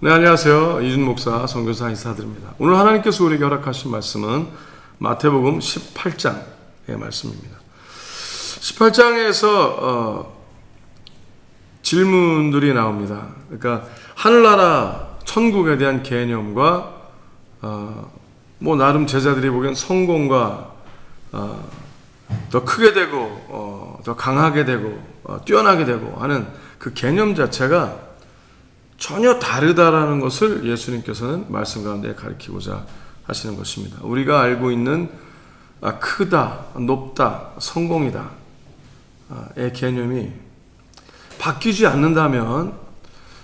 네, 안녕하세요. 이준 목사, 선교사 인사드립니다. 오늘 하나님께서 우리에게 허락하신 말씀은 마태복음 18장의 말씀입니다. 18장에서 질문들이 나옵니다. 그러니까 하늘나라, 천국에 대한 개념과 나름 제자들이 보기엔 성공과 더 크게 되고 더 강하게 되고 뛰어나게 되고 하는 그 개념 자체가 전혀 다르다라는 것을 예수님께서는 말씀 가운데 가르치고자 하시는 것입니다. 우리가 알고 있는 크다, 높다, 성공이다 의 개념이 바뀌지 않는다면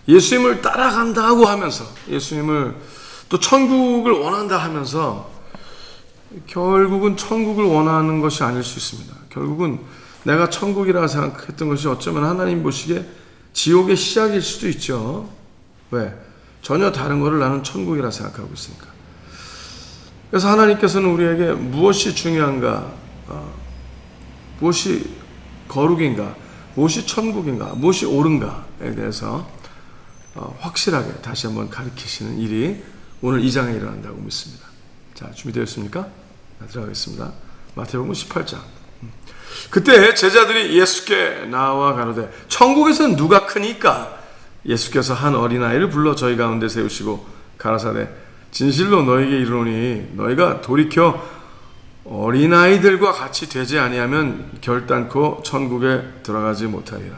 예수님을 따라간다고 하면서 예수님을 또 천국을 원한다 하면서 결국은 천국을 원하는 것이 아닐 수 있습니다. 결국은 내가 천국이라 생각했던 것이 어쩌면 하나님 보시기에 지옥의 시작일 수도 있죠. 왜? 전혀 다른 것을 나는 천국이라 생각하고 있으니까. 그래서 하나님께서는 우리에게 무엇이 중요한가, 무엇이 거룩인가, 무엇이 천국인가, 무엇이 옳은가에 대해서 확실하게 다시 한번 가르치시는 일이 오늘 2장에 일어난다고 믿습니다. 자, 준비되었습니까? 들어가겠습니다. 마태복음 18장. 그때 제자들이 예수께 나와 가로되 천국에서는 누가 크니까? 예수께서 한 어린아이를 불러 저희 가운데 세우시고 가라사대 진실로 너에게 이르노니 너희가 돌이켜 어린아이들과 같이 되지 아니하면 결단코 천국에 들어가지 못하리라.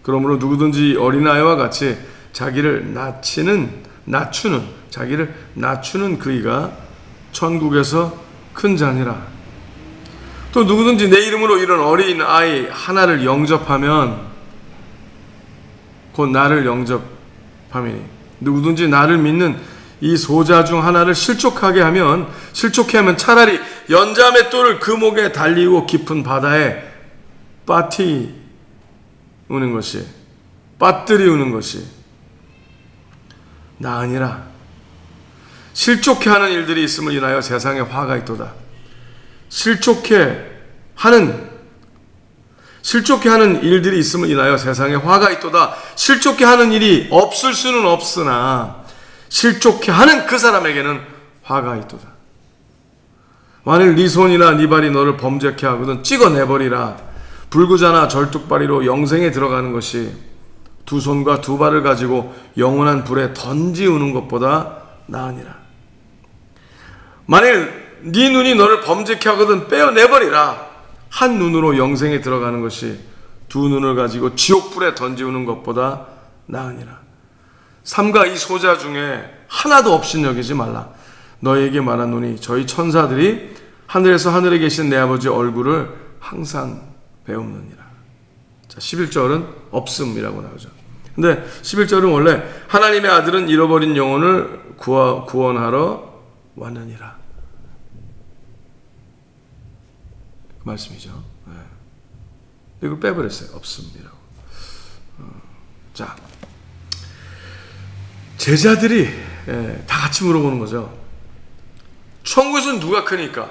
그러므로 누구든지 어린아이와 같이 자기를 낮추는 그이가 천국에서 큰 자니라. 또 누구든지 내 이름으로 이런 어린아이 하나를 영접하면 곧 나를 영접함이니 누구든지 나를 믿는 이 소자 중 하나를 실족하게 하면 차라리 연자의 똘을 그 목에 달리고 깊은 바다에 빠뜨리우는 것이 나으니라. 실족해 하는 일들이 있음을 인하여 세상에 화가 있도다. 실족해 하는 일들이 있음을 인하여 세상에 화가 있도다. 실족해 하는 일이 없을 수는 없으나 실족해 하는 그 사람에게는 화가 있도다. 만일 네 손이나 네 발이 너를 범죄케 하거든 찍어내버리라. 불구자나 절뚝발이로 영생에 들어가는 것이 두 손과 두 발을 가지고 영원한 불에 던지우는 것보다 나으니라. 만일 네 눈이 너를 범죄케 하거든 빼어내버리라. 한 눈으로 영생에 들어가는 것이 두 눈을 가지고 지옥불에 던지우는 것보다 나으니라. 삼가 이 소자 중에 하나도 없인 여기지 말라. 너희에게 말하노니 저희 천사들이 하늘에서 하늘에 계신 내 아버지 얼굴을 항상 배움느니라. 자, 11절은 없음이라고 나오죠. 근데 11절은 원래 하나님의 아들은 잃어버린 영혼을 구원하러 왔느니라. 그 말씀이죠. 네. 이걸 빼버렸어요. 없음이라고. 자, 제자들이 다 같이 물어보는 거죠. 천국에서는 누가 크니까?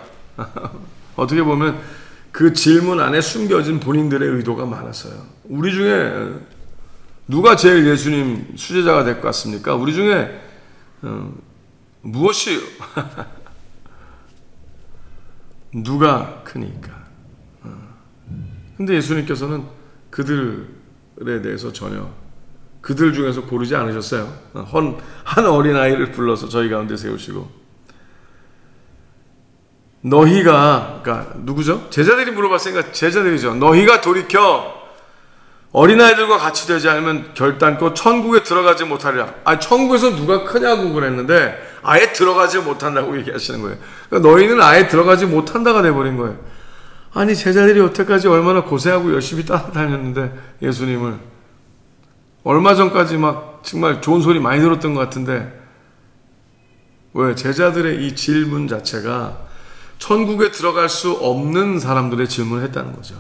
어떻게 보면 그 질문 안에 숨겨진 본인들의 의도가 많았어요. 우리 중에 누가 제일 예수님 수제자가 될 것 같습니까? 우리 중에 무엇이 누가 크니까? 근데 예수님께서는 그들에 대해서 전혀 그들 중에서 고르지 않으셨어요. 한 어린아이를 불러서 저희 가운데 세우시고 너희가, 그러니까 누구죠? 제자들이 물어봤으니까 제자들이죠. 너희가 돌이켜 어린아이들과 같이 되지 않으면 결단코 천국에 들어가지 못하리라. 천국에서 누가 크냐고 그랬는데 아예 들어가지 못한다고 얘기하시는 거예요. 그러니까 너희는 아예 들어가지 못한다가 돼버린 거예요. 아니, 제자들이 여태까지 얼마나 고생하고 열심히 따라다녔는데 예수님을 얼마 전까지 막 정말 좋은 소리 많이 들었던 것 같은데 왜? 제자들의 이 질문 자체가 천국에 들어갈 수 없는 사람들의 질문을 했다는 거죠.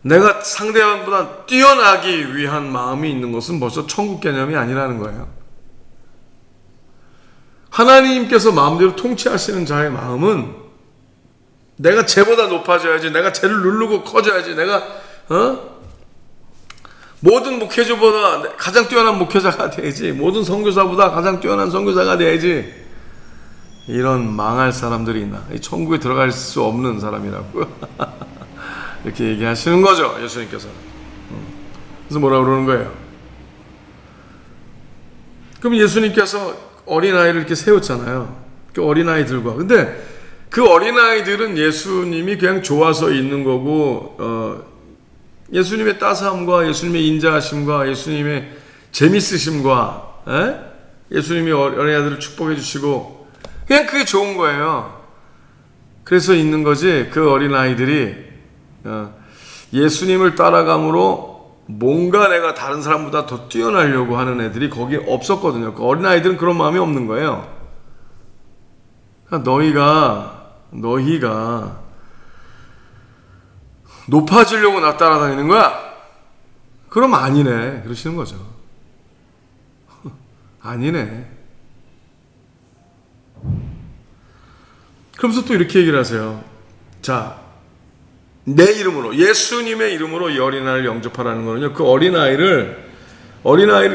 내가 상대방보다 뛰어나기 위한 마음이 있는 것은 벌써 천국 개념이 아니라는 거예요. 하나님께서 마음대로 통치하시는 자의 마음은 내가 쟤보다 높아져야지, 내가 쟤를 누르고 커져야지, 내가 모든 목회자보다 가장 뛰어난 목회자가 돼야지. 모든 선교사보다 가장 뛰어난 선교사가 돼야지. 이런 망할 사람들이 있나? 천국에 들어갈 수 없는 사람이라고 이렇게 얘기하시는 거죠, 예수님께서는. 그래서 뭐라 그러는 거예요? 그럼 예수님께서 어린아이를 이렇게 세웠잖아요. 그 어린아이들과. 근데 그 어린아이들은 예수님이 그냥 좋아서 있는 거고, 예수님의 따스함과 예수님의 인자하심과 예수님의 재밌으심과, 예수님이 어린아이들을 축복해 주시고, 그냥 그게 좋은 거예요. 그래서 있는 거지. 그 어린아이들이 예수님을 따라감으로 뭔가 내가 다른 사람보다 더 뛰어나려고 하는 애들이 거기에 없었거든요. 그 어린아이들은 그런 마음이 없는 거예요. 너희가 높아지려고 나 따라다니는 거야? 그럼 아니네. 그러시는 거죠. 아니네. 그러면서 또 이렇게 얘기를 하세요. 자, 내 이름으로, 예수님의 이름으로 이 어린아이를 영접하라는 거는요, 그 어린아이를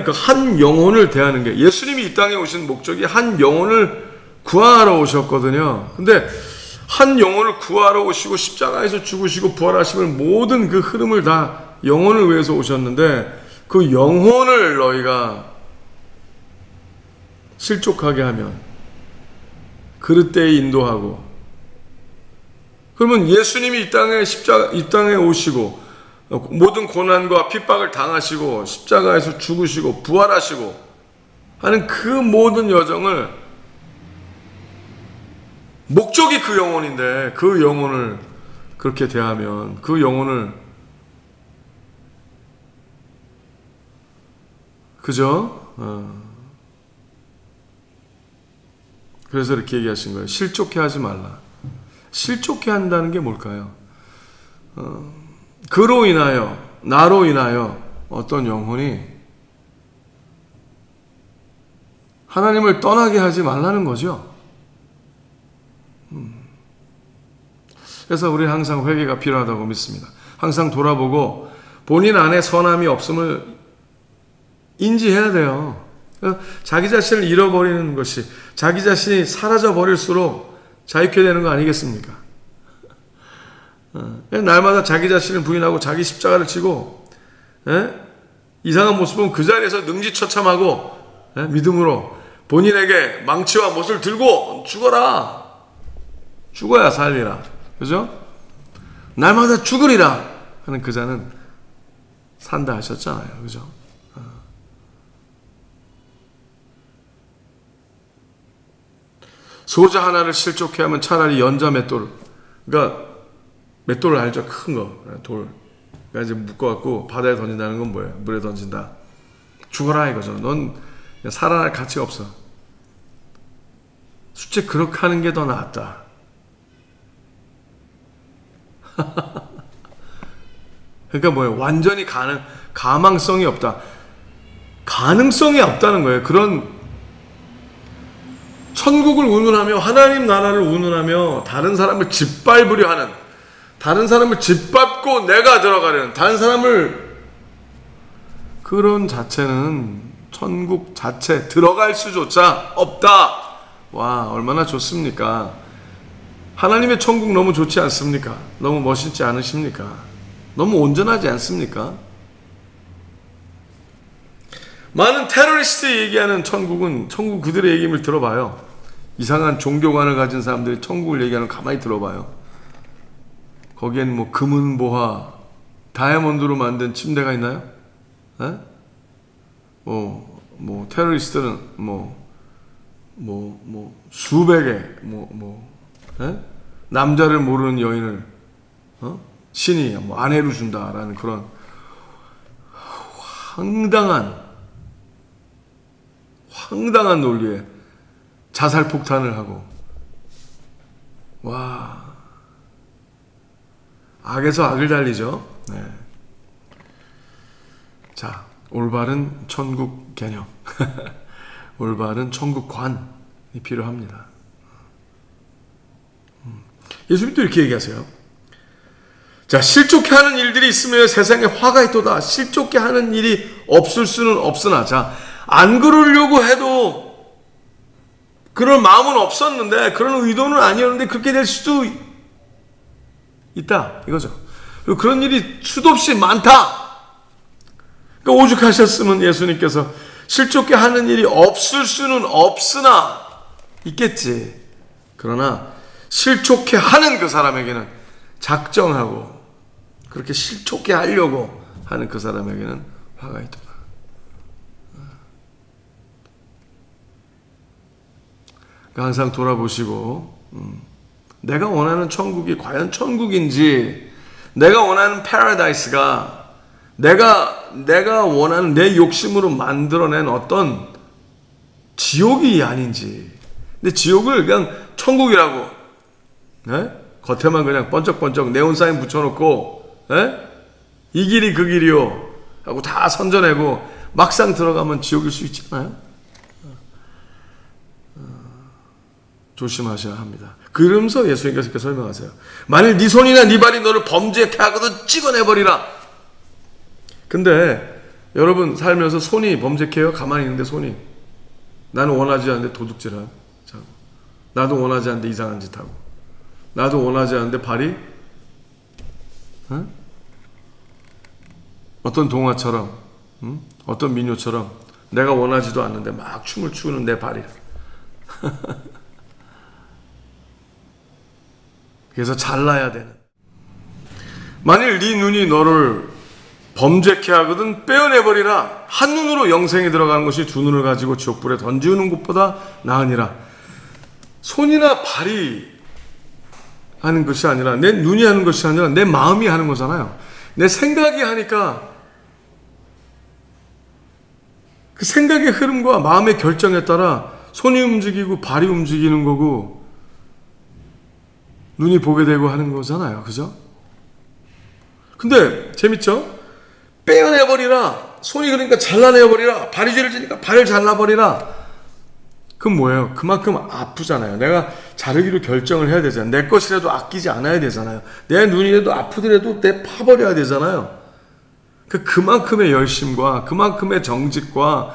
그 한 영혼을 대하는 게, 예수님이 이 땅에 오신 목적이 한 영혼을 구하러 오셨거든요. 근데 한 영혼을 구하러 오시고 십자가에서 죽으시고 부활하시면 모든 그 흐름을 다 영혼을 위해서 오셨는데, 그 영혼을 너희가 실족하게 하면 그릇되이 인도하고, 그러면 예수님이 이 땅에 오시고 모든 고난과 핍박을 당하시고 십자가에서 죽으시고 부활하시고 하는 그 모든 여정을, 목적이 그 영혼인데 그 영혼을 그렇게 대하면, 그 영혼을, 그죠? 그래서 이렇게 얘기하신 거예요. 실족해 하지 말라. 실족해 한다는 게 뭘까요? 그로 인하여, 나로 인하여 어떤 영혼이 하나님을 떠나게 하지 말라는 거죠. 그래서 우리는 항상 회개가 필요하다고 믿습니다. 항상 돌아보고 본인 안에 선함이 없음을 인지해야 돼요. 자기 자신을 잃어버리는 것이, 자기 자신이 사라져 버릴수록 자유케 되는 거 아니겠습니까? 날마다 자기 자신을 부인하고 자기 십자가를 치고, 이상한 모습은 그 자리에서 능지처참하고, 믿음으로 본인에게 망치와 못을 들고 죽어라. 죽어야 살리라. 그죠? 날마다 죽으리라 하는 그 자는 산다 하셨잖아요. 그죠? 소자 하나를 실족해 하면 차라리 연자 맷돌, 그러니까 맷돌을 알죠? 큰 거, 돌. 그러니까 이제 묶어갖고 바다에 던진다는 건 뭐예요? 물에 던진다. 죽어라 이거죠. 넌 살아날 가치가 없어. 솔직히 그렇게 하는 게 더 낫다. 그러니까 뭐예요? 완전히 가망성이 없다. 가능성이 없다는 거예요. 그런 천국을 운운하며 하나님 나라를 운운하며 다른 사람을 짓밟으려 하는, 다른 사람을 짓밟고 내가 들어가려는, 다른 사람을, 그런 자체는 천국 자체 들어갈 수조차 없다. 와, 얼마나 좋습니까? 하나님의 천국 너무 좋지 않습니까? 너무 멋있지 않으십니까? 너무 온전하지 않습니까? 많은 테러리스트 얘기하는 천국은, 천국 그들의 얘기를 들어봐요. 이상한 종교관을 가진 사람들이 천국을 얘기하는 거 가만히 들어봐요. 거기엔 뭐 금은 보화, 다이아몬드로 만든 침대가 있나요? 테러리스트는 수백의 남자를 모르는 여인을 신이 아내로 준다라는 그런 황당한 논리에 자살 폭탄을 하고, 와, 악에서 악을 달리죠. 네. 자, 올바른 천국 개념, 올바른 천국관이 필요합니다. 예수님도 이렇게 얘기하세요. 자, 실족해 하는 일들이 있으면 세상에 화가 있도다. 실족해 하는 일이 없을 수는 없으나, 자, 안 그러려고 해도 그런 마음은 없었는데, 그런 의도는 아니었는데 그렇게 될 수도 있다 이거죠. 그리고 그런 일이 수도 없이 많다. 그러니까 오죽하셨으면 예수님께서 실족해 하는 일이 없을 수는 없으나 있겠지. 그러나 실족해 하는 그 사람에게는 작정하고 그렇게 실족해 하려고 하는 그 사람에게는 화가 있다. 항상 돌아보시고 내가 원하는 천국이 과연 천국인지, 내가 원하는 패러다이스가 내가 원하는 내 욕심으로 만들어낸 어떤 지옥이 아닌지. 근데 지옥을 그냥 천국이라고, 네? 겉에만 그냥 번쩍번쩍 네온사인 붙여놓고, 네? 이 길이 그 길이요 하고 다 선전하고 막상 들어가면 지옥일 수 있지 않아요? 조심하셔야 합니다. 그러면서 예수님께서 이렇게 설명하세요. 만일 네 손이나 네 발이 너를 범죄케 하거든 찍어내버리라. 근데 여러분 살면서 손이 범죄케요? 가만히 있는데 손이, 나는 원하지 않는데 도둑질하고, 나도 원하지 않는데 이상한 짓 하고, 나도 원하지 않는데 발이 어떤 동화처럼, 어떤 민요처럼 내가 원하지도 않는데 막 춤을 추는 내 발이. 그래서 잘나야 되는. 만일 네 눈이 너를 범죄케 하거든 빼어내버리라. 한 눈으로 영생에 들어가는 것이 두 눈을 가지고 지옥불에 던지는 것보다 나으니라. 손이나 발이 하는 것이 아니라, 내 눈이 하는 것이 아니라 내 마음이 하는 거잖아요. 내 생각이 하니까 그 생각의 흐름과 마음의 결정에 따라 손이 움직이고 발이 움직이는 거고 눈이 보게 되고 하는 거잖아요. 그죠? 근데 재밌죠? 빼어내버리라. 손이 그러니까 잘라내버리라. 발이 죄를 지니까 발을 잘라버리라. 그건 뭐예요? 그만큼 아프잖아요. 내가 자르기로 결정을 해야 되잖아요. 내 것이라도 아끼지 않아야 되잖아요. 내 눈이라도 아프더라도 내 파버려야 되잖아요. 그만큼의 열심과 그만큼의 정직과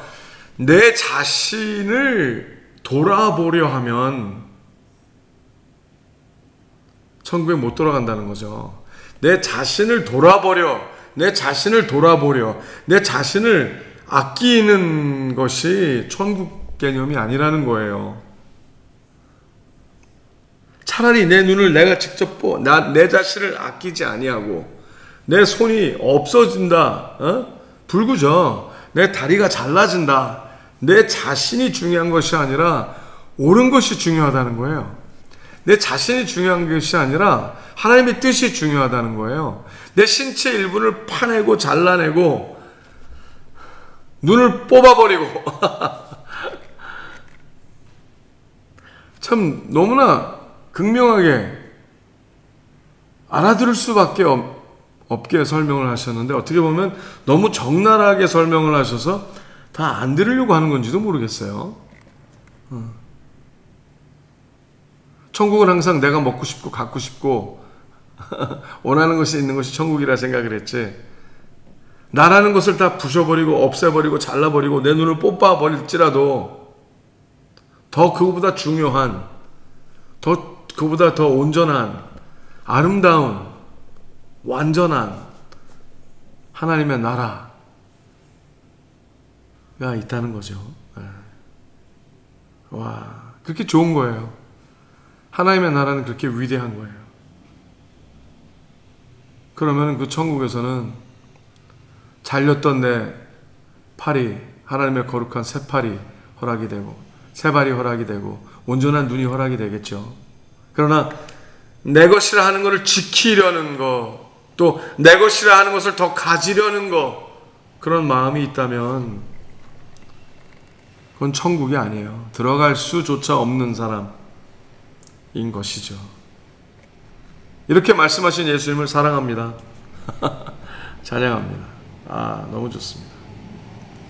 내 자신을 돌아보려 하면 천국에 못 돌아간다는 거죠. 내 자신을 돌아보려, 내 자신을 아끼는 것이 천국 개념이 아니라는 거예요. 차라리 내 눈을 내가 직접 내 자신을 아끼지 아니하고, 내 손이 없어진다, 불구죠. 내 다리가 잘라진다. 내 자신이 중요한 것이 아니라 옳은 것이 중요하다는 거예요. 내 자신이 중요한 것이 아니라 하나님의 뜻이 중요하다는 거예요. 내 신체 일부를 파내고 잘라내고 눈을 뽑아버리고 참 너무나 극명하게 알아들을 수밖에 없게 설명을 하셨는데, 어떻게 보면 너무 적나라하게 설명을 하셔서 다 안 들으려고 하는 건지도 모르겠어요. 천국은 항상 내가 먹고 싶고 갖고 싶고 원하는 것이 있는 것이 천국이라 생각을 했지, 나라는 것을 다 부셔버리고 없애버리고 잘라버리고 내 눈을 뽑아버릴지라도 더 그거보다 중요한, 그거보다 더 온전한, 아름다운, 완전한 하나님의 나라가 있다는 거죠. 와, 그렇게 좋은 거예요. 하나님의 나라는 그렇게 위대한 거예요. 그러면 그 천국에서는 잘렸던 내 팔이 하나님의 거룩한 새 팔이 허락이 되고, 새 발이 허락이 되고, 온전한 눈이 허락이 되겠죠. 그러나 내 것이라 하는 것을 지키려는 것, 또 내 것이라 하는 것을 더 가지려는 것, 그런 마음이 있다면 그건 천국이 아니에요. 들어갈 수조차 없는 사람인 것이죠. 이렇게 말씀하신 예수님을 사랑합니다. 찬양합니다. 너무 좋습니다.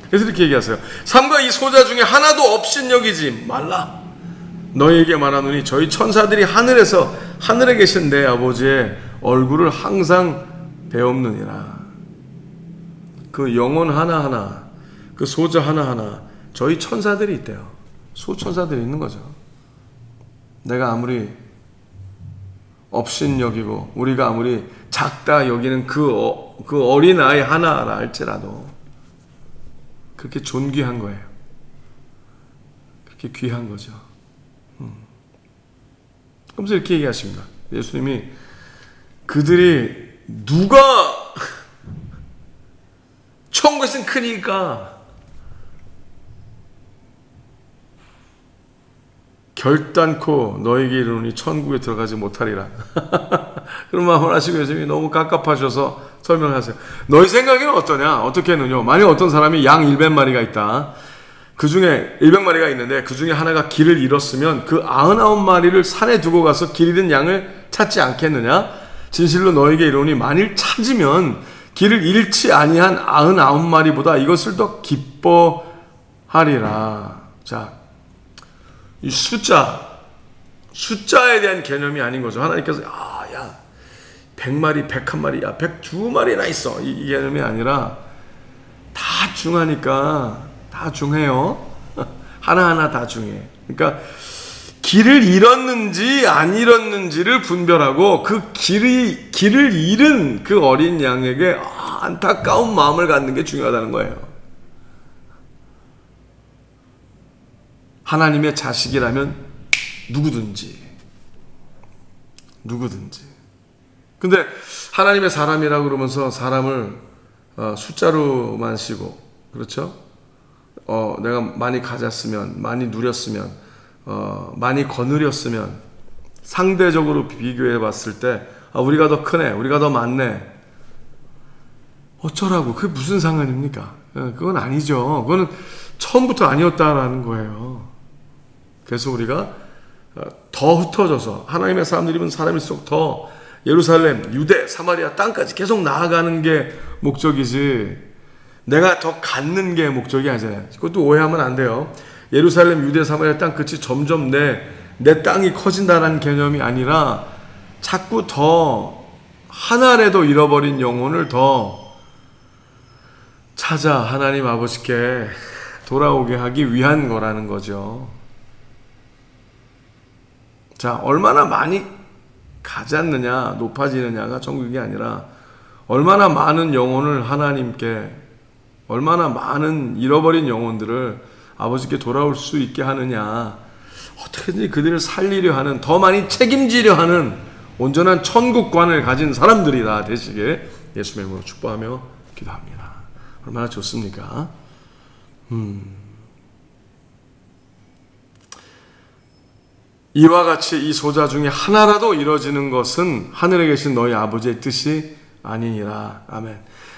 그래서 이렇게 얘기하세요. 삼가 이 소자 중에 하나도 업신여기지 말라. 너희에게 말하노니 저희 천사들이 하늘에 계신 내 아버지의 얼굴을 항상 배옵느니라. 그 영혼 하나하나, 그 소자 하나하나, 저희 천사들이 있대요. 소천사들이 있는 거죠. 내가 아무리 업신여기고 우리가 아무리 작다 여기는 그 어린아이 하나라 할지라도 그렇게 존귀한 거예요. 그렇게 귀한 거죠. 그러면서 이렇게 얘기하십니다. 예수님이 그들이 누가 천국에서는 크니까 결단코 너에게 이르노니 천국에 들어가지 못하리라. 그런 마음을 하시고 예수님이 너무 깝깝하셔서 설명하세요. 너희 생각에는 어떠냐? 어떻게 했느냐? 만약 어떤 사람이 양 100마리가 있다. 그 중에 100마리가 있는데 그 중에 하나가 길을 잃었으면 그 99마리를 산에 두고 가서 길 잃은 양을 찾지 않겠느냐? 진실로 너에게 이르노니 만일 찾으면 길을 잃지 아니한 99마리보다 이것을 더 기뻐하리라. 자, 이 숫자에 대한 개념이 아닌 거죠. 하나님께서 야 100마리, 101마리, 야 102마리나 있어, 이 개념이 아니라 다 중하니까 다 중해요. 하나하나 다 중해. 그러니까 길을 잃었는지 안 잃었는지를 분별하고 그 길을 잃은 그 어린 양에게 안타까운 마음을 갖는 게 중요하다는 거예요. 하나님의 자식이라면 누구든지. 근데 하나님의 사람이라고 그러면서 사람을 숫자로만 쓰고, 그렇죠? 내가 많이 가졌으면, 많이 누렸으면, 많이 거느렸으면, 상대적으로 비교해 봤을 때 우리가 더 크네, 우리가 더 많네, 어쩌라고. 그게 무슨 상관입니까? 그건 아니죠. 그거는 처음부터 아니었다라는 거예요. 그래서 우리가 더 흩어져서 하나님의 사람들이면 사람일수록 더 예루살렘, 유대, 사마리아 땅까지 계속 나아가는 게 목적이지, 내가 더 갖는 게 목적이 아니잖아요. 그것도 오해하면 안 돼요. 예루살렘, 유대, 사마리아 땅 끝이 점점 내 땅이 커진다는 개념이 아니라 자꾸 더 하나라도 잃어버린 영혼을 더 찾아 하나님 아버지께 돌아오게 하기 위한 거라는 거죠. 자, 얼마나 많이 가졌느냐, 높아지느냐가 천국이 아니라 얼마나 많은 영혼을 하나님께, 얼마나 많은 잃어버린 영혼들을 아버지께 돌아올 수 있게 하느냐, 어떻게든지 그들을 살리려 하는, 더 많이 책임지려 하는 온전한 천국관을 가진 사람들이 다 되시길 예수님의 이름으로 축복하며 기도합니다. 얼마나 좋습니까? 이와 같이 이 소자 중에 하나라도 이뤄지는 것은 하늘에 계신 너희 아버지의 뜻이 아니니라. 아멘.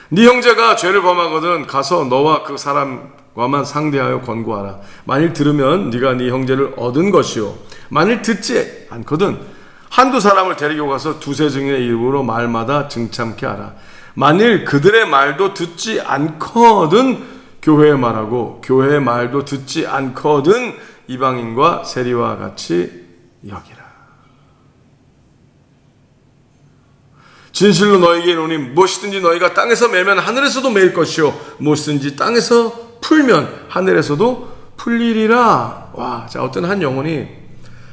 네 형제가 죄를 범하거든 가서 너와 그 사람과만 상대하여 권고하라. 만일 들으면 네가 네 형제를 얻은 것이요, 만일 듣지 않거든 한두 사람을 데리고 가서 두세 증인의 이름으로 말마다 증참케 하라. 만일 그들의 말도 듣지 않거든 교회의 말하고 교회의 말도 듣지 않거든 이방인과 세리와 같이 여기라. 진실로 너에게 이르노니 무엇이든지 너희가 땅에서 매면 하늘에서도 매일 것이요, 무엇이든지 땅에서 풀면 하늘에서도 풀리리라. 와, 자, 어떤 한 영혼이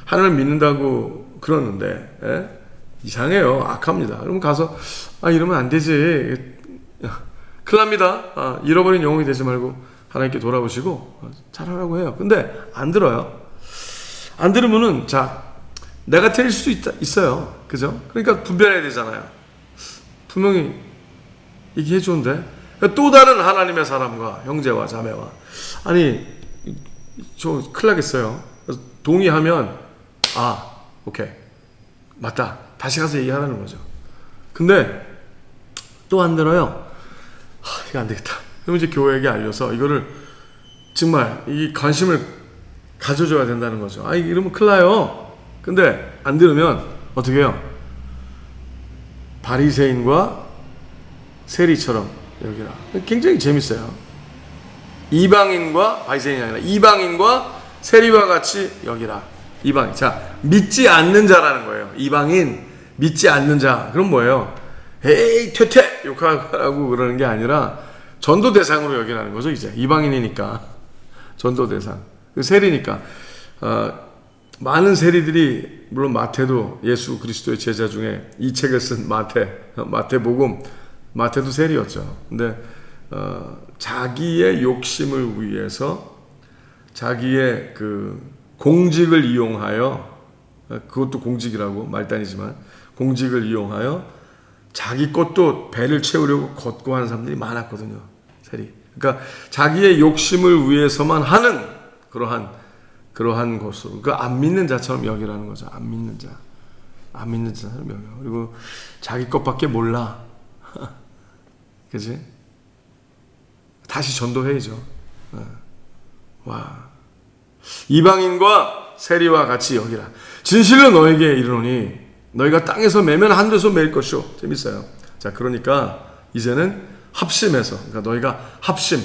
하나님을 믿는다고 그러는데 이상해요. 악합니다. 그럼 가서 이러면 안 되지, 큰일 납니다. 잃어버린 영혼이 되지 말고 하나님께 돌아오시고 잘하라고 해요. 근데 안 들어요. 안 들으면은, 자, 내가 틀릴 수도 있어요. 그죠? 그러니까 분별해야 되잖아요. 분명히 얘기해 주는데 또 다른 하나님의 사람과 형제와 자매와, 아니 저 큰일 나겠어요. 그래서 동의하면 오케이, 맞다, 다시 가서 얘기하라는 거죠. 근데 또 안 들어요. 이거 안 되겠다. 그럼 이제 교회에게 알려서 이거를 정말 이 관심을 가져줘야 된다는 거죠. 이러면 큰일 나요. 근데 안 들으면 어떻게 해요? 바리새인과 세리처럼 여기라. 굉장히 재밌어요. 이방인과, 바리새인이 아니라 이방인과 세리와 같이 여기라. 이방인. 자, 믿지 않는 자라는 거예요. 이방인, 믿지 않는 자, 그럼 뭐예요? 에이 퇴퇴 욕하라고 그러는 게 아니라 전도 대상으로 여기라는 거죠. 이제 이방인이니까 전도 대상. 그 세리니까 많은 세리들이, 물론 마태도 예수 그리스도의 제자 중에 이 책을 쓴 마태복음, 마태도 세리였죠. 근데 자기의 욕심을 위해서 자기의 그 공직을 이용하여, 그것도 공직이라고 말단이지만 공직을 이용하여 자기 것도 배를 채우려고 걷고 하는 사람들이 많았거든요. 세리. 그러니까 자기의 욕심을 위해서만 하는 그러한 것으로, 그 안 믿는 자처럼 여기라는 거죠. 안 믿는 자처럼 여겨. 그리고 자기 것밖에 몰라. 그지? 다시 전도해야죠. 와. 이방인과 세리와 같이 여기라. 진실로 너에게 이르노니 너희가 땅에서 매면 하늘에서 매일 것이요. 재밌어요. 자, 그러니까 이제는 합심해서, 그러니까 너희가 합심,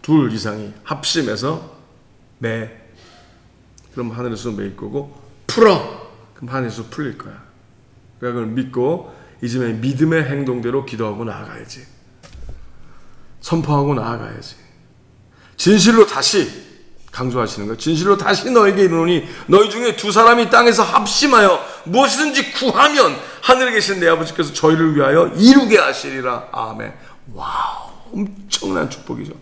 둘 이상이 합심해서 매. 그럼 하늘에서 매일 거고, 풀어. 그럼 하늘에서 풀릴 거야. 그러니까 그걸 믿고 이제 믿음의 행동대로 기도하고 나아가야지. 선포하고 나아가야지. 진실로 다시 강조하시는 거예요. 진실로 다시 너에게 이르노니 너희 중에 두 사람이 땅에서 합심하여 무엇이든지 구하면 하늘에 계신 내 아버지께서 저희를 위하여 이루게 하시리라. 아멘. 와우, 엄청난 축복이죠.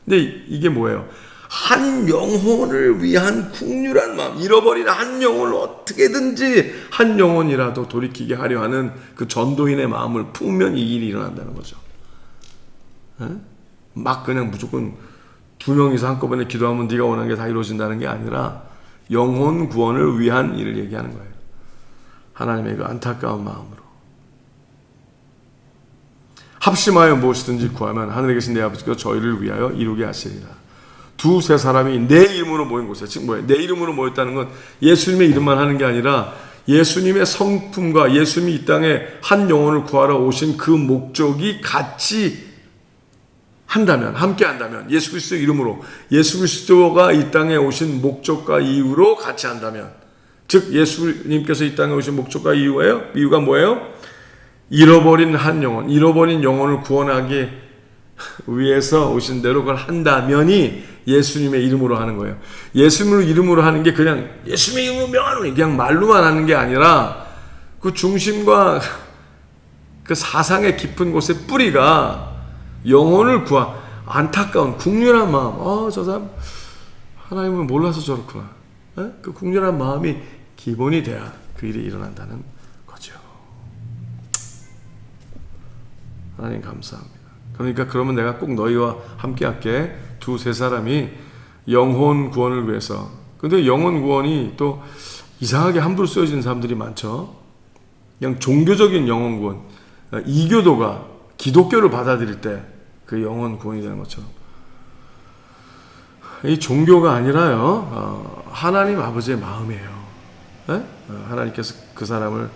근데 이게 뭐예요? 한 영혼을 위한 국률한 마음, 잃어버린 한 영혼을 어떻게든지 한 영혼이라도 돌이키게 하려 하는 그 전도인의 마음을 품으면 이 일이 일어난다는 거죠. 막 그냥 무조건 2명이서 한꺼번에 기도하면 네가 원하는 게 다 이루어진다는 게 아니라 영혼 구원을 위한 일을 얘기하는 거예요. 하나님의 그 안타까운 마음으로. 합심하여 무엇이든지 구하면 하늘에 계신 내 아버지께서 저희를 위하여 이루게 하시리라. 두세 사람이 내 이름으로 모인 곳에, 즉 뭐예요? 내 이름으로 모였다는 건 예수님의 이름만 하는 게 아니라 예수님의 성품과 예수님이 이 땅에 한 영혼을 구하러 오신 그 목적이 같이 한다면, 함께 한다면, 예수 그리스도 이름으로, 예수 그리스도가 이 땅에 오신 목적과 이유로 같이 한다면, 즉 예수님께서 이 땅에 오신 목적과 이유가 뭐예요? 잃어버린 한 영혼, 잃어버린 영혼을 구원하기 위해서 오신 대로 그걸 한다면이 예수님의 이름으로 하는 거예요. 예수님의 이름으로 하는 게 그냥 예수님의 이름으로 명하노니 그냥 말로만 하는 게 아니라 그 중심과 그 사상의 깊은 곳의 뿌리가 영혼을 안타까운 국률한 마음. 저 사람 하나님을 몰라서 저렇구나. 그 국률한 마음이 기본이 돼야 그 일이 일어난다는 거죠. 하나님 감사합니다. 그러니까 그러면 내가 꼭 너희와 함께 할게. 두세 사람이 영혼 구원을 위해서. 근데 영혼 구원이 또 이상하게 함부로 쓰여지는 사람들이 많죠. 그냥 종교적인 영혼 구원. 이교도가 기독교를 받아들일 때 그 영혼 구원이 되는 것처럼. 이 종교가 아니라요, 하나님 아버지의 마음이에요. 하나님께서 그 사람을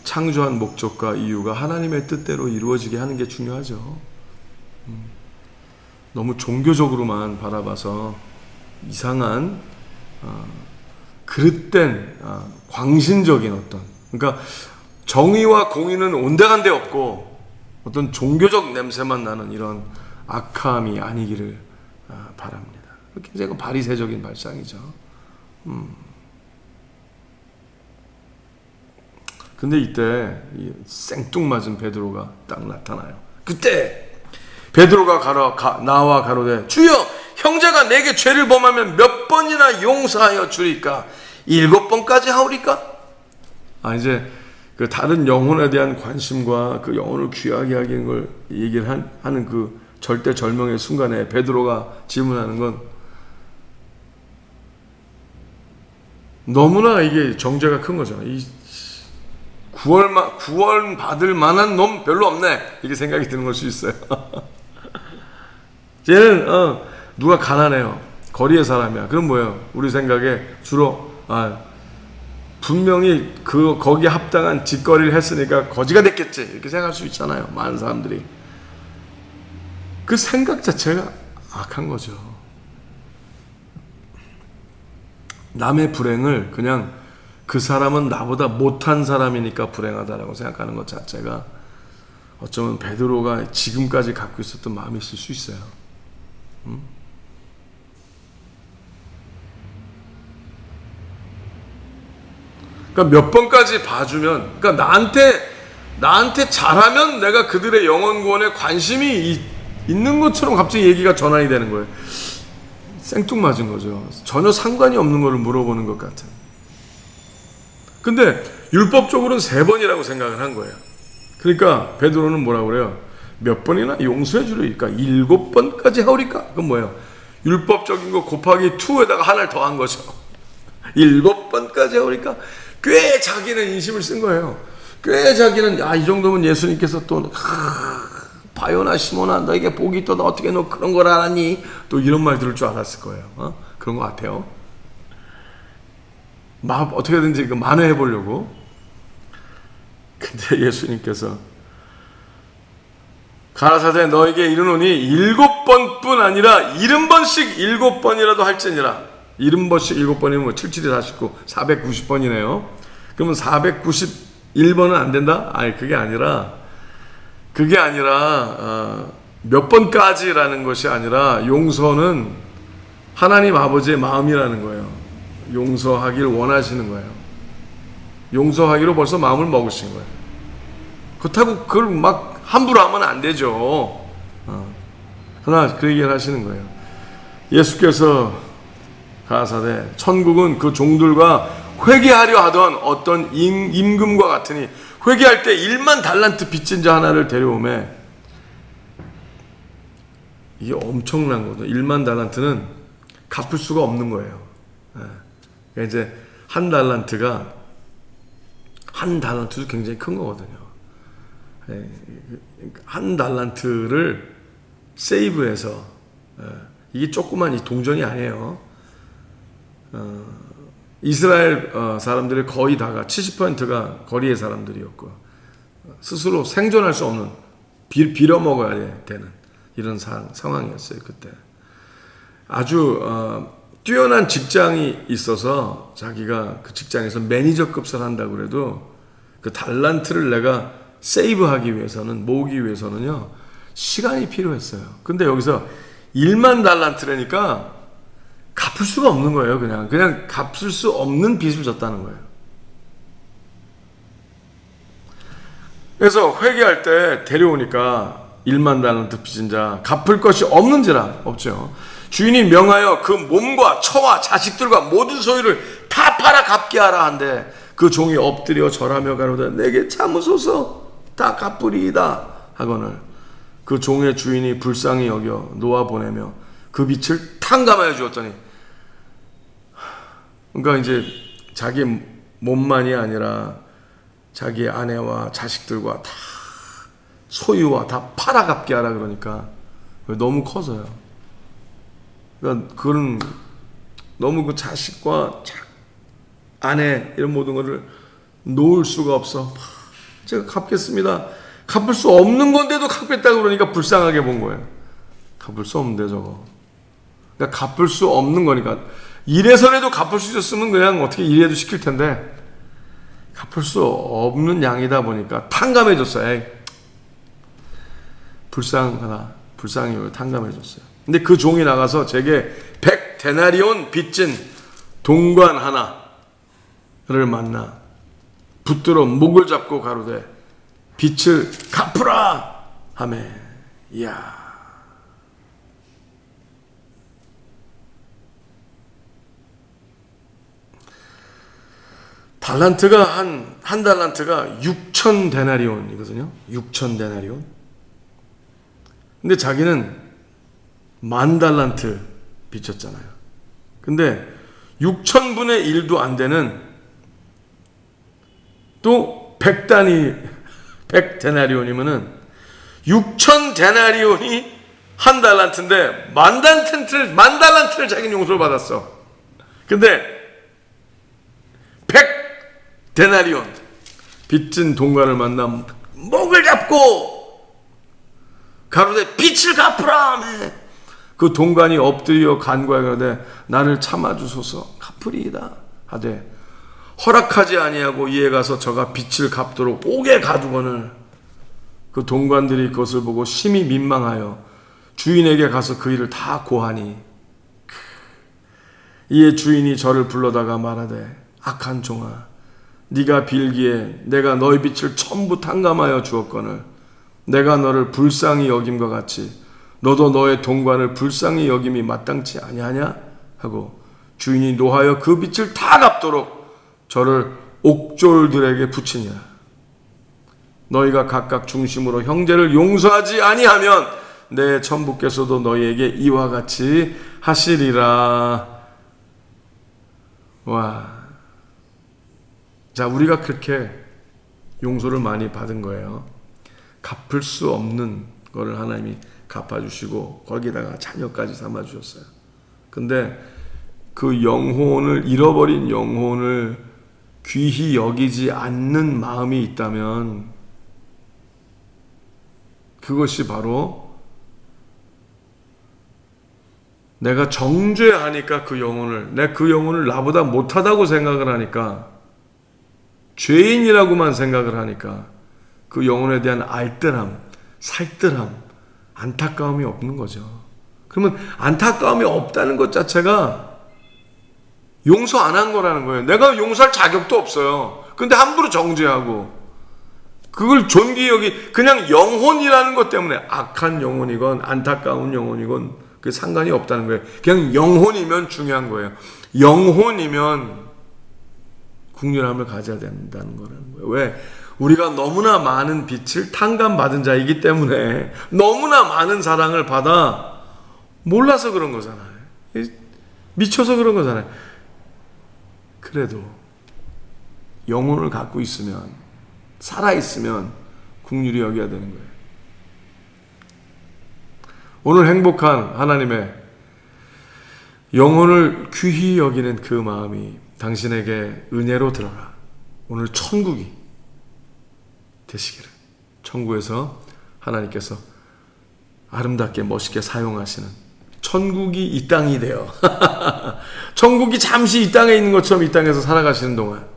창조한 목적과 이유가 하나님의 뜻대로 이루어지게 하는 게 중요하죠. 너무 종교적으로만 바라봐서 이상한 그릇된 광신적인 어떤, 그러니까 정의와 공의는 온데간데 없고 어떤 종교적 냄새만 나는 이런 악함이 아니기를 바랍니다. 굉장히 바리새적인 발상이죠. 근데 이때 이 생뚱맞은 베드로가 딱 나타나요. 그때 베드로가 나와 가로되 주여 형제가 내게 죄를 범하면 몇 번이나 용서하여 주리까? 7번까지 하오리까? 이제 그 다른 영혼에 대한 관심과 그 영혼을 귀하게 하는 걸 얘기를 하는 그 절대절명의 순간에 베드로가 질문하는 건 너무나 이게 정죄가 큰 거죠. 이 구원 받을 만한 놈 별로 없네, 이렇게 생각이 드는 걸 수 있어요. 쟤는 누가 가난해요, 거리의 사람이야. 그럼 뭐예요? 우리 생각에 주로 분명히 거기에 합당한 짓거리를 했으니까 거지가 됐겠지, 이렇게 생각할 수 있잖아요. 많은 사람들이. 그 생각 자체가 악한 거죠. 남의 불행을 그냥 그 사람은 나보다 못한 사람이니까 불행하다라고 생각하는 것 자체가 어쩌면 베드로가 지금까지 갖고 있었던 마음이 있을 수 있어요. 그러니까 몇 번까지 봐주면, 그러니까 나한테 잘하면 내가 그들의 영혼 구원에 관심이 있는 것처럼 갑자기 얘기가 전환이 되는 거예요. 생뚱맞은 거죠. 전혀 상관이 없는 거를 물어보는 것 같은. 근데 율법적으로는 3번이라고 생각을 한 거예요. 그러니까 베드로는 뭐라고 그래요? 몇 번이나 용서해 주리까? 7번까지 하오리까? 그건 뭐예요? 율법적인 거 곱하기 2에다가 하나를 더한 거죠. 7번까지 하오리까? 꽤 자기는 인심을 쓴 거예요. 꽤 자기는 이 정도면 예수님께서 또 바요나 시몬아 너에게 복이 있다. 너 어떻게 너 그런 걸 알았니? 또 이런 말 들을 줄 알았을 거예요. 그런 것 같아요. 어떻게든지 만회해 보려고. 근데 예수님께서 가라사대 너에게 이르노니 7번뿐 아니라 70번씩 7번이라도 할지니라. 70번씩 7번이면 뭐 77이 49, 490번이네요. 그러면 491번은 안 된다? 아니 그게 아니라 몇 번까지라는 것이 아니라 용서는 하나님 아버지의 마음이라는 거예요. 용서하길 원하시는 거예요. 용서하기로 벌써 마음을 먹으신 거예요. 그렇다고 그걸 막 함부로 하면 안 되죠. 그러나 그 얘기를 하시는 거예요. 예수께서 가라사대 천국은 그 종들과 회개하려 하던 어떤 임금과 같으니 회개할 때 1만 달란트 빚진 자 하나를 데려오매. 이게 엄청난 거거든요. 1만 달란트는 갚을 수가 없는 거예요. 그러니까 이제 한 달란트도 굉장히 큰 거거든요. 한 달란트를 세이브해서, 이게 조그만 이 동전이 아니에요. 이스라엘 사람들의 거의 다가 70%가 거리의 사람들이었고 스스로 생존할 수 없는 빌어먹어야 되는 이런 상황이었어요. 그때 아주 뛰어난 직장이 있어서 자기가 그 직장에서 매니저 급을 한다고 그래도 그 달란트를 내가 세이브하기 위해서는, 모으기 위해서는요 시간이 필요했어요. 근데 여기서 1만 달란트라니까 갚을 수가 없는 거예요. 그냥 갚을 수 없는 빚을 졌다는 거예요. 그래서 회개할 때 데려오니까 1만 달란트 빚진 자 갚을 것이 없는지라. 없죠. 주인이 명하여 그 몸과 처와 자식들과 모든 소유를 다 팔아 갚게 하라 한데 그 종이 엎드려 절하며 가로되 내게 참으소서 다 갚으리이다 하거늘 그 종의 주인이 불쌍히 여겨 놓아 보내며 그 빚을 탕감하여 주었더니, 그러니까 이제 자기 몸만이 아니라 자기 아내와 자식들과 다 소유와 다 팔아갚게 하라 그러니까 너무 커서요. 그러니까 그런 너무 그 자식과 아내 이런 모든 것을 놓을 수가 없어. 제가 갚겠습니다. 갚을 수 없는 건데도 갚겠다고 그러니까 불쌍하게 본 거예요. 갚을 수 없는데 저거. 그러니까 갚을 수 없는 거니까. 이래서라도 갚을 수 있었으면 그냥 어떻게 이래도 시킬 텐데 갚을 수 없는 양이다 보니까 탕감해 줬어요. 불쌍히 탕감해 줬어요. 근데 그 종이 나가서 제게 100데나리온 빚진 동관 하나를 만나 붙들어 목을 잡고 가로되 빚을 갚으라 하매. 이야. 달란트가 한 달란트가 6,000데나리온이거든요. 6,000데나리온. 근데 자기는 10,000달란트 빚졌잖아요. 근데 6,000분의 1도 안 되는 또 100데나리온이면은 6,000데나리온이 한 달란트인데 10,000달란트를 자기는 용서를 받았어. 근데 100데나리온 빚진 동관을 만나 목을 잡고 가로되 빚을 갚으라 하매 그 동관이 엎드려 간구하여 가로되 나를 참아주소서 갚으리이다 하되 허락하지 아니하고 이에 가서 저가 빚을 갚도록 옥에 가두거늘 그 동관들이 그것을 보고 심히 민망하여 주인에게 가서 그 일을 다 고하니 이에 주인이 저를 불러다가 말하되 악한 종아 네가 빌기에 내가 너의 빚을 전부 탕감하여 주었거늘 내가 너를 불쌍히 여김과 같이 너도 너의 동관을 불쌍히 여김이 마땅치 아니하냐 하고 주인이 노하여 그 빚을 다 갚도록 저를 옥졸들에게 붙이니라. 너희가 각각 중심으로 형제를 용서하지 아니하면 내 천부께서도 너희에게 이와 같이 하시리라. 와, 자, 우리가 그렇게 용서를 많이 받은 거예요. 갚을 수 없는 거를 하나님이 갚아주시고 거기다가 자녀까지 삼아주셨어요. 근데 그 영혼을, 잃어버린 영혼을 귀히 여기지 않는 마음이 있다면 그것이 바로 내가 정죄하니까 그 영혼을 나보다 못하다고 생각을 하니까 죄인이라고만 생각을 하니까 그 영혼에 대한 알뜰함, 살뜰함, 안타까움이 없는 거죠. 그러면 안타까움이 없다는 것 자체가 용서 안 한 거라는 거예요. 내가 용서할 자격도 없어요. 근데 함부로 정죄하고 그걸 존귀히 여기 그냥 영혼이라는 것 때문에 악한 영혼이건 안타까운 영혼이건 그 상관이 없다는 거예요. 그냥 영혼이면 중요한 거예요. 영혼이면 국률함을 가져야 된다는 거라는 거예요. 왜? 우리가 너무나 많은 빛을 탕감받은 자이기 때문에 너무나 많은 사랑을 받아 몰라서 그런 거잖아요. 미쳐서 그런 거잖아요. 그래도 영혼을 갖고 있으면, 살아있으면 국률이 여겨야 되는 거예요. 오늘 행복한 하나님의 영혼을 귀히 여기는 그 마음이 당신에게 은혜로 들어가 오늘 천국이 되시기를, 천국에서 하나님께서 아름답게 멋있게 사용하시는 천국이 이 땅이 되어 천국이 잠시 이 땅에 있는 것처럼 이 땅에서 살아가시는 동안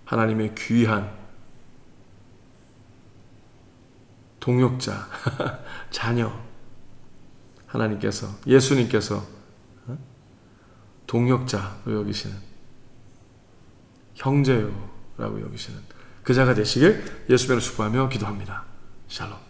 하나님의 귀한 동역자 자녀, 하나님께서, 예수님께서 동역자로 여기시는, 형제요라고 여기시는 그 자가 되시길 예수님으로 축복하며 기도합니다. 샬롬.